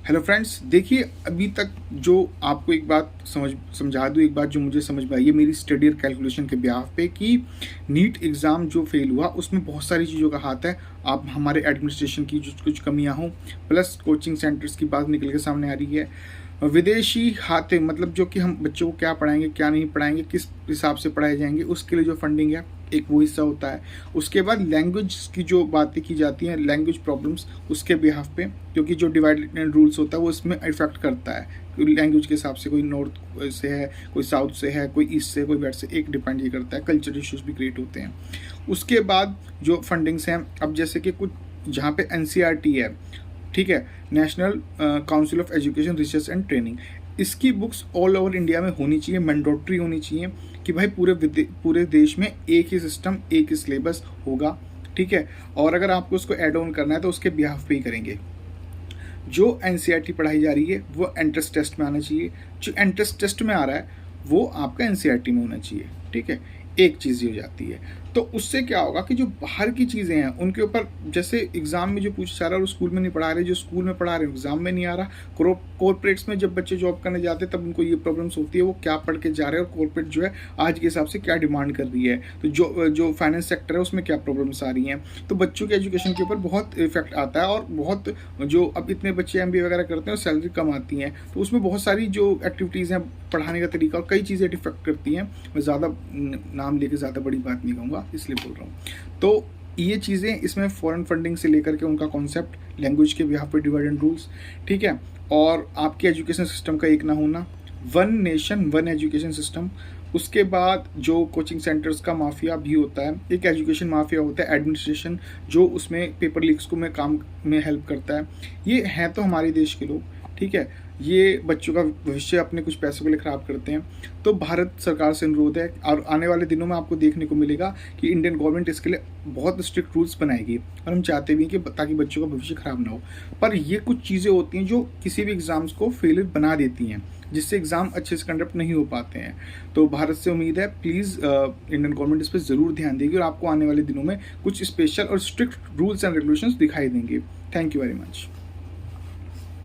Hello friends, देखिए अभी तक जो आपको एक बात समझा दूँ, एक बात जो मुझे समझ में आई है मेरी स्टडी और कैलकुलेशन के बिहाफ पे कि नीट एग्ज़ाम जो फेल हुआ उसमें बहुत सारी चीज़ों का हाथ है। आप हमारे एडमिनिस्ट्रेशन की जो कुछ कमियां हों, प्लस कोचिंग सेंटर्स की बात निकल के सामने आ रही है। विदेशी खाते मतलब जो कि हम बच्चों को क्या पढ़ाएंगे क्या नहीं पढ़ाएंगे, किस हिसाब से पढ़ाए जाएंगे, उसके लिए जो फंडिंग है एक वो हिस्सा होता है। उसके बाद लैंग्वेज की जो बातें की जाती हैं, लैंग्वेज प्रॉब्लम्स, उसके बिहाफ पे क्योंकि जो डिवाइड एंड रूल्स होता है वो इसमें इफेक्ट करता है। लैंग्वेज के हिसाब से कोई नॉर्थ से है, कोई साउथ से है, कोई ईस्ट से, कोई वेस्ट से, एक डिपेंड ये करता है। कल्चर इश्यूज भी क्रिएट होते हैं। उसके बाद जो फंडिंग्स हैं, अब जैसे कि कुछ जहाँ पे एनसीईआरटी है, ठीक है, national council of education research and training, इसकी बुक्स ऑल ओवर इंडिया में होनी चाहिए, मैंडेटरी होनी चाहिए कि भाई पूरे देश में एक ही सिस्टम, एक ही सिलेबस होगा, ठीक है। और अगर आपको उसको ऐड ऑन करना है तो उसके बिहाफ पे ही करेंगे। जो एनसीईआरटी पढ़ाई जा रही है वो एंट्रेंस टेस्ट में आना चाहिए, जो एंट्रेंस टेस्ट में आ रहा है वो आपका एनसीईआरटी में होना चाहिए, ठीक है। एक चीज़ ये हो जाती है, तो उससे क्या होगा कि जो बाहर की चीज़ें हैं उनके ऊपर, जैसे एग्जाम में जो पूछा जा रहा है वो स्कूल में नहीं पढ़ा रहे, जो स्कूल में पढ़ा रहे हैं एग्जाम में नहीं आ रहा। कॉर्पोरेट्स में जब बच्चे जॉब करने जाते हैं तब उनको ये प्रॉब्लम्स होती है, वो क्या पढ़ के जा रहे हैं और कॉर्पोरेट जो है आज के हिसाब से क्या डिमांड कर रही है, तो जो फाइनेंस सेक्टर है उसमें क्या प्रॉब्लम्स आ रही हैं। तो बच्चों के एजुकेशन के ऊपर बहुत इफेक्ट आता है। और बहुत जो अब इतने बच्चे एमबीए वगैरह करते हैं और सैलरी कम आती हैं, तो उसमें बहुत सारी जो एक्टिविटीज़ हैं, पढ़ाने का तरीका और कई चीज़ें डिफेक्ट करती हैं। मैं ज़्यादा नाम लेके ज़्यादा बड़ी बात नहीं कहूँगा, इसलिए बोल रहा हूँ। तो ये चीज़ें इसमें फॉरेन फंडिंग से लेकर के उनका कॉन्सेप्ट, लैंग्वेज के बिहाफ पे डिवाइड एंड रूल्स, ठीक है, और आपके एजुकेशन सिस्टम का एक ना होना, one nation one education system. उसके बाद जो कोचिंग सेंटर्स का माफिया भी होता है, एक एजुकेशन माफिया होता है, एडमिनिस्ट्रेशन जो उसमें पेपर लीक्स को में काम में हेल्प करता है। ये हैं तो हमारे देश के लोग, ठीक है, ये बच्चों का भविष्य अपने कुछ पैसों के लिए ख़राब करते हैं। तो भारत सरकार से अनुरोध है, और आने वाले दिनों में आपको देखने को मिलेगा कि इंडियन गवर्नमेंट इसके लिए बहुत स्ट्रिक्ट रूल्स बनाएगी, और हम चाहते भी हैं कि ताकि बच्चों का भविष्य ख़राब ना हो। पर ये कुछ चीज़ें होती हैं जो किसी भी एग्ज़ाम्स को फेलियर बना देती हैं, जिससे एग्ज़ाम अच्छे से कंडक्ट नहीं हो पाते हैं। तो भारत से उम्मीद है प्लीज़ इंडियन गवर्नमेंट इस पर ज़रूर ध्यान देगी और आपको आने वाले दिनों में कुछ स्पेशल और स्ट्रिक्ट रूल्स एंड रेगुलेशंस दिखाई देंगे। Thank you very much.